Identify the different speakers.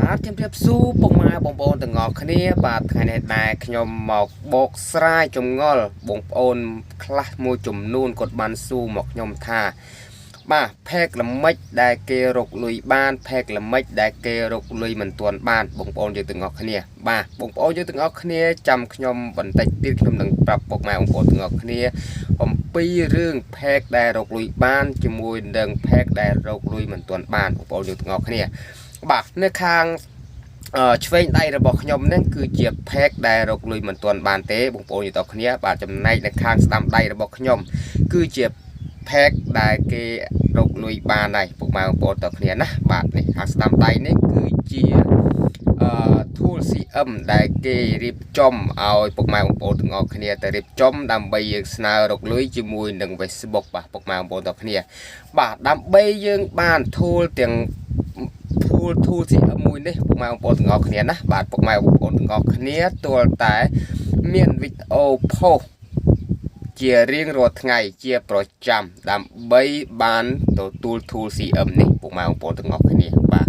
Speaker 1: បាទជំរាបសួរពុកម៉ែបងប្អូនទាំងអស់គ្នាបាទថ្ងៃនេះដែរខ្ញុំមកបកស្រាយចម្ងល់បងប្អូនខ្លះមួយចំនួនគាត់បានសួរមកខ្ញុំថាបាទផែកល្មិចដែលគេរកលុយបានផែកល្មិចដែលគេរកលុយមិនទាន់បានបងប្អូនយើងទាំងអស់គ្នាបាទបងប្អូនយើងទាំងអស់គ្នាចាំខ្ញុំបន្តិចទៀតខ្ញុំនឹងប្រាប់ពុកម៉ែបងប្អូនទាំងអស់គ្នាអំពីរឿងផែកដែលរកលុយបានជាមួយនឹងផែកដែលរកលុយមិនទាន់បានបងប្អូនយើងទាំងអស់គ្នាបាទនៅខាងឆ្វេងដៃរបស់ខ្ញុំនេះគឺជាផែកដែលរកលុយមិនទាន់បានទេបងប្អូនយើងទាំងគ្នាបាទចំណែកនៅខាងស្ដាំដៃរបស់ខ្ញុំគឺជាផែកដែលគេរកលុយបានហើយពុកម៉ែបងប្អូនទាំងគ្នាណាបាទនេះខាងស្ដាំដៃនេះគឺជាtool CM ដែលគេរៀបចំឲ្យពុកម៉ែបងប្អូនទាំងអស់គ្នាទៅរៀបចំដើម្បីយើងស្នើរកលុយជាមួយនឹង Facebook បាទពុកម៉ែបងប្អូនទាំងគ្នាបាទដើម្បីយើងបាន tool ទាំងtool CM មួយនេះពុកម៉ែបងប្អូនទាំងអស់គ្នាណាបាទពុកម៉ែបងប្អូនទាំងអស់គ្នាទល់តែមានវីដេអូផុសជារៀងរាល់ថ្ងៃជាប្រចាំដើម្បីបានទទួល tool CM នេះពុកម៉ែបងប្អូនទាំងអស់គ្នាបាទ